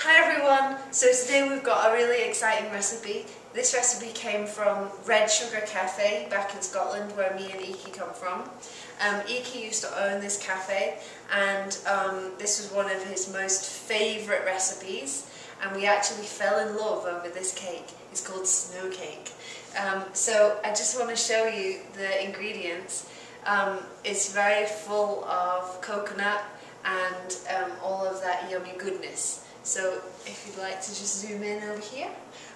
Hi everyone! So today we've got a really exciting recipe. This recipe came from Red Sugar Cafe back in Scotland, where me and Iki come from. Iki used to own this cafe, and this was one of his most favourite recipes, and we actually fell in love over this cake. It's called snow cake. So I just want to show you the ingredients. It's very full of coconut and all of that yummy goodness. So if you'd like to just zoom in over here,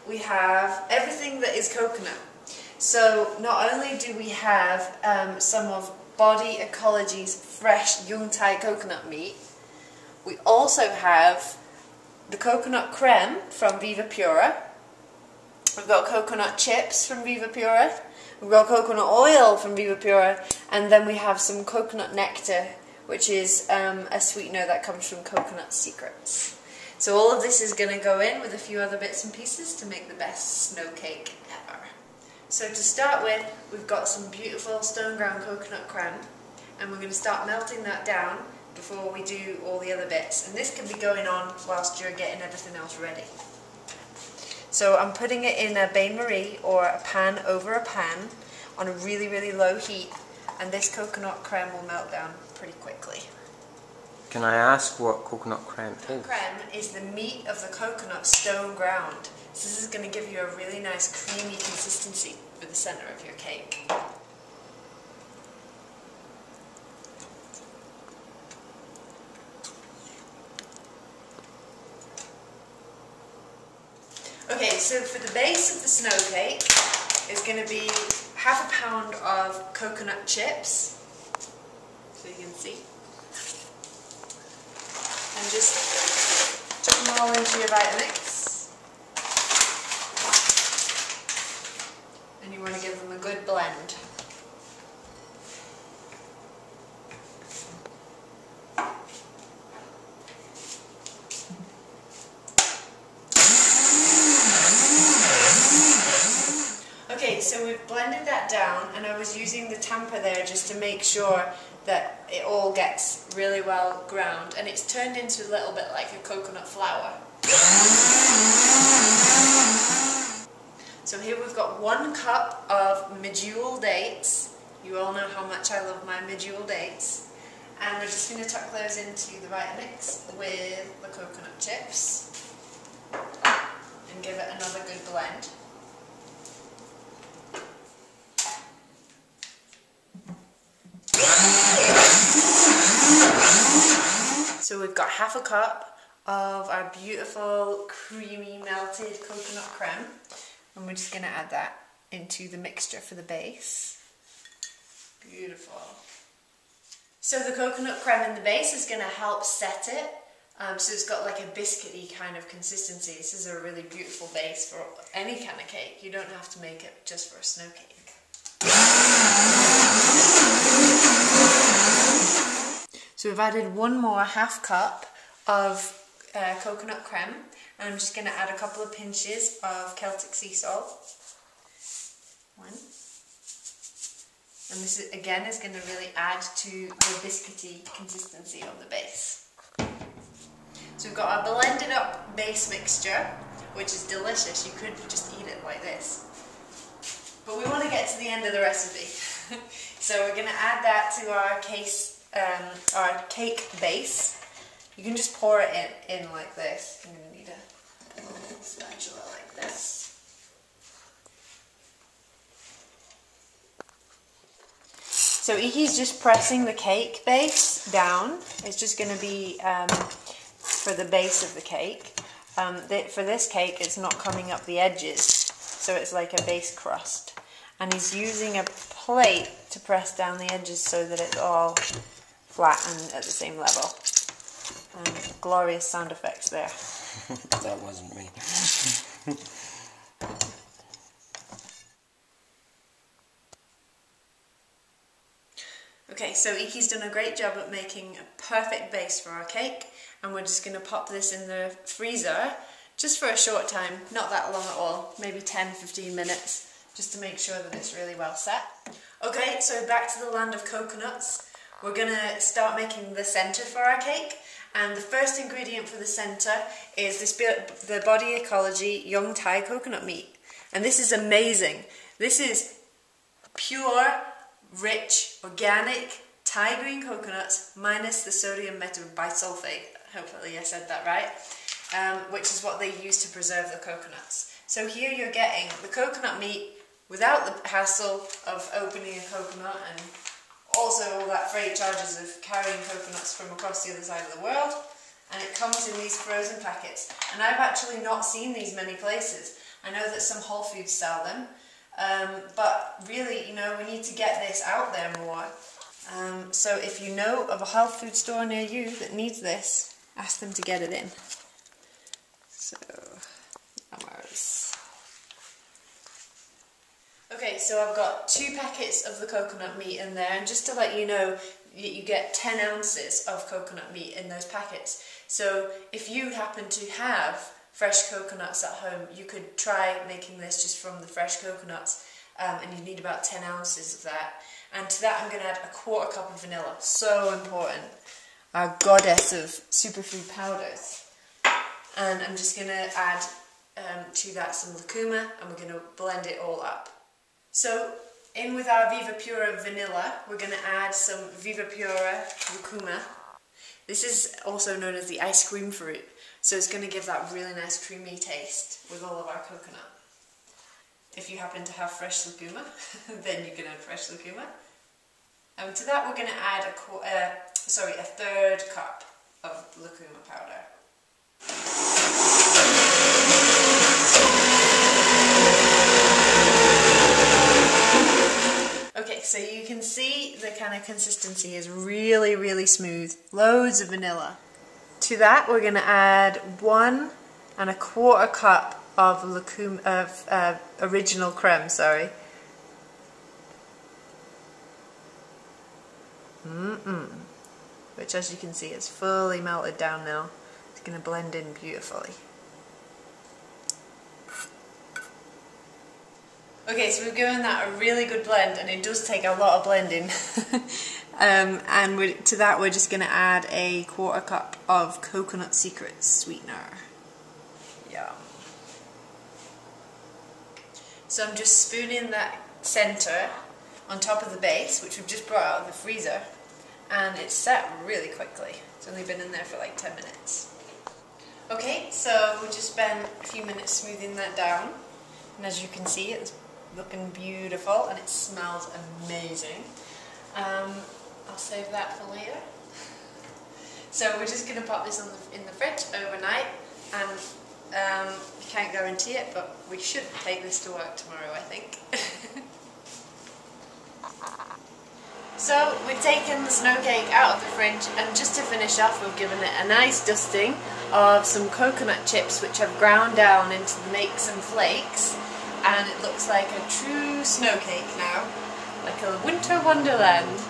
we have everything that is coconut. So not only do we have some of Body Ecology's fresh Yungtai coconut meat, we also have the coconut creme from Vivapura. We've got coconut chips from Vivapura. We've got coconut oil from Vivapura, and then we have some coconut nectar, which is a sweetener that comes from Coconut Secrets. So all of this is going to go in with a few other bits and pieces to make the best snow cake ever. So to start with, we've got some beautiful stone ground coconut creme, and we're going to start melting that down before we do all the other bits. And this can be going on whilst you're getting everything else ready. So I'm putting it in a bain-marie, or a pan over a pan, on a really, really low heat, and this coconut creme will melt down pretty quickly. Can I ask what coconut creme is? Creme is the meat of the coconut stone ground. So this is going to give you a really nice creamy consistency for the centre of your cake. Okay, so for the base of the snow cake is going to be half a pound of coconut chips, so you can see. And just chuck them all into your Vitamix. And you want to give them a good blend. Okay, so we've blended that down, and I was using the tamper there just to make sure that it all gets really well ground, and it's turned into a little bit like a coconut flour. So here we've got 1 cup of medjool dates. You all know how much I love my medjool dates. And we're just going to tuck those into the Vitamix with the coconut chips and give it another good blend. So we've got half a cup of our beautiful creamy melted coconut creme, and we're just going to add that into the mixture for the base. Beautiful. So the coconut creme in the base is going to help set it, so it's got like a biscuity kind of consistency. This is a really beautiful base for any kind of cake. You don't have to make it just for a snow cake. So we've added 1 more half cup of coconut creme, and I'm just going to add a couple of pinches of Celtic sea salt. 1. And this is, again, is going to really add to the biscuity consistency of the base. So we've got our blended up base mixture, which is delicious. You could just eat it like this. But we want to get to the end of the recipe. So we're going to add that to our cake base. You can just pour it in like this. I'm going to need a little spatula like this. So Iki's just pressing the cake base down. It's just going to be for the base of the cake. For this cake, it's not coming up the edges, so it's like a base crust. And he's using a plate to press down the edges so that it's all flat and at the same level. Glorious sound effects there. That wasn't me. Okay, so Iki's done a great job at making a perfect base for our cake, and we're just going to pop this in the freezer just for a short time, not that long at all, maybe 10-15 minutes, just to make sure that it's really well set. Okay, so back to the land of coconuts. We're going to start making the centre for our cake, And the first ingredient for the centre is the Body Ecology Young Thai coconut meat. And this is amazing. This is pure, rich, organic Thai green coconuts minus the sodium metabisulfate. Hopefully I said that right. Which is what they use to preserve the coconuts. So here you're getting the coconut meat without the hassle of opening a coconut and also all that freight charges of carrying coconuts from across the other side of the world. And it comes in these frozen packets. And I've actually not seen these many places. I know that some Whole Foods sell them. But really, you know, we need to get this out there more. So if you know of a health food store near you that needs this, ask them to get it in. So, okay, so I've got 2 packets of the coconut meat in there, and just to let you know, you get 10 ounces of coconut meat in those packets. So if you happen to have fresh coconuts at home, you could try making this just from the fresh coconuts, and you need about 10 ounces of that. And to that I'm going to add a 1/4 cup of vanilla, so important, our goddess of superfood powders. And I'm just going to add to that some lucuma, and we're going to blend it all up. So in with our Vivapura vanilla, we're going to add some Vivapura lucuma. This is also known as the ice cream fruit, so it's going to give that really nice creamy taste with all of our coconut. If you happen to have fresh lucuma, then you can add fresh lucuma. And to that we're going to add a 1/3 cup of lucuma powder. Okay, so you can see the kind of consistency is really, really smooth. Loads of vanilla. To that we're going to add 1 1/4 cup of original creme, sorry. Which, as you can see, is fully melted down now. It's going to blend in beautifully. Okay, so we've given that a really good blend, and it does take a lot of blending. To that we're just going to add a 1/4 cup of Coconut Secret sweetener. Yum. So I'm just spooning that centre on top of the base, which we've just brought out of the freezer, and it's set really quickly. It's only been in there for like 10 minutes. Okay, so we just spent a few minutes smoothing that down, and as you can see, it's looking beautiful and it smells amazing. I'll save that for later. So we're just going to pop this in the fridge overnight, and we can't guarantee it, but we should take this to work tomorrow, I think. So we've taken the snow cake out of the fridge, and just to finish off we've given it a nice dusting of some coconut chips which I've ground down into make some flakes, and it looks like a true snow cake now, like a winter wonderland.